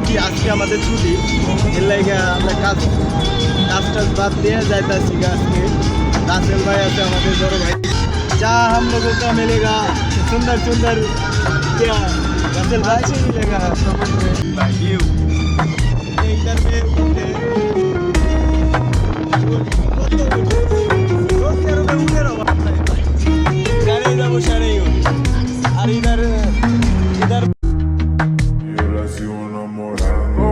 ছুটি, আজকে আমাদের ছুটি, এর লাগে আমরা কাজ টাজ বাদ দিয়ে যাইতেছি আজকে। রাসেল ভাই আছে আমাদের বড় ভাই। যা हम लोगों का मिलेगा सुंदर सुंदर क्या रासेल भाई से मिलेगा समुद्र भाई व्यू इधर में और इधर इधर Yo la sigo enamorando.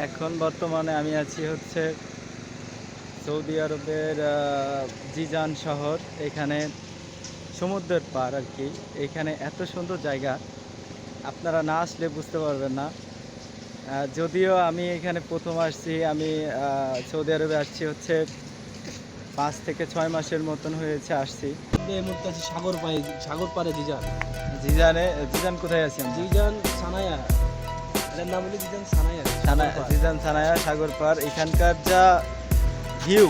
এখন বর্তমানে আমি আছি হচ্ছে সৌদি আরবের জিজান শহর। এখানে সমুদ্রের পার আর কি। এখানে এত সুন্দর জায়গা, আপনারা না আসলে বুঝতে পারবেন না। যদিও আমি এখানে প্রথম আসছি, আমি সৌদি আরবে আসছি হচ্ছে 5 থেকে 6 মাসের মতন হয়েছে আসছি। এই মুহূর্তে আছি সাগর পাড়ে জিজান। জিজান কোথায় আছেন? জিজান সানায়া, এটার নাম হলো জিজান সানায়া। জিজান সানায়া সাগর পার। এখানকার যা ভিউ,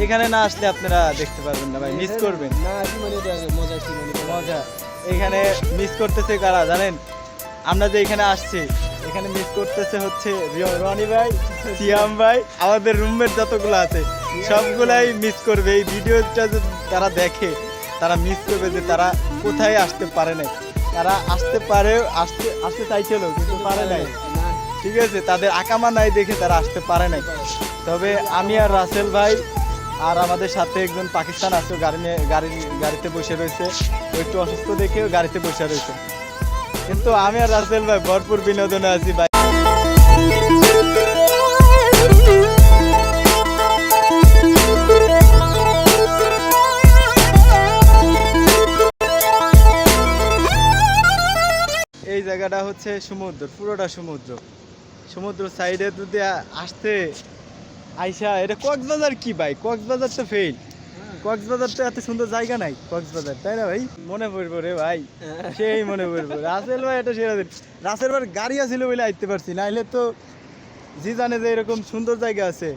এখানে না আসলে আপনারা দেখতে পারবেন না ভাই, মিস করবেন। না কি মানে মজা কি মানে মজা এখানে মিস করতেছে কারা জানেন? আমরা যে এখানে আসছি, এখানে মিস করতেছে হচ্ছে রনি ভাই, সিয়াম ভাই, আমাদের রুমমেট যতগুলো আছে সবগুলাই মিস করবে। এই ভিডিওটা তারা দেখে, তারা মিস করবে যে তারা কোথায় আসতে পারে নাই। তারা আসতে চাইছিল কিন্তু পারে নাই, ঠিক আছে? তাদের আকামা নাই দেখে তারা আসতে পারে নাই। তবে আমি আর রাসেল ভাই আর আমাদের সাথে একজন পাকিস্তান আছে, গাড়িতে বসে রয়েছে। ও একটু অসুস্থ দেখেও গাড়িতে বসে রয়েছে, কিন্তু আমি আর রাসেল ভাই ভরপুর বিনোদনে আছি ভাই। এই জায়গাটা হচ্ছে সমুদ্র, পুরোটা সমুদ্র সাইডে যদি আসতে আইসা, এটা কক্সবাজার কি ভাই? কক্সবাজার তো ফেল। কক্সবাজার তো এত সুন্দর জায়গা নাই কক্সবাজার, তাই না ভাই? মনে পড়বো রে ভাই, সেই মনে পড়বো। রাসেল ভাই এটা সেরা দিন। রাসেল ভাই গাড়ি আছিল বলে আইতে পারছি, নাইলে তো জি জানে যে এরকম সুন্দর জায়গা আছে।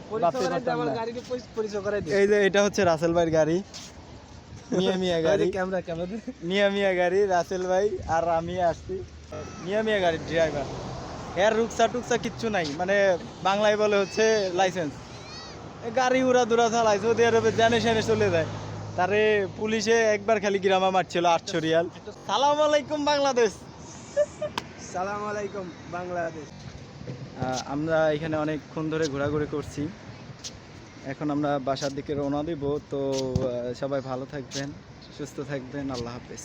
এই যে এটা হচ্ছে রাসেল ভাইয়ের গাড়ি, মিয়া গাড়ি, মিয়া গাড়ি। রাসেল ভাই আর আমি আসছি, মিয়া গাড়ির ড্রাইভার। এর রুকসা টুকসা কিচ্ছু নাই, মানে বাংলায় বলে হচ্ছে লাইসেন্স। গাড়ি উড়া দুরা চালায়, সৌদি আরবে জানে সেনে চলে যায়। তারে পুলিশে একবার খালি গ্রামা মারছিল 800 রিয়াল। সালাম আলাইকুম বাংলাদেশ। সালাম আলাইকুম বাংলাদেশ। আমরা এখানে অনেকক্ষণ ধরে ঘোরাঘুরি করছি, এখন আমরা বাসার দিকে রওনা দিব। তো সবাই ভালো থাকবেন, সুস্থ থাকবেন, আল্লাহ হাফেজ।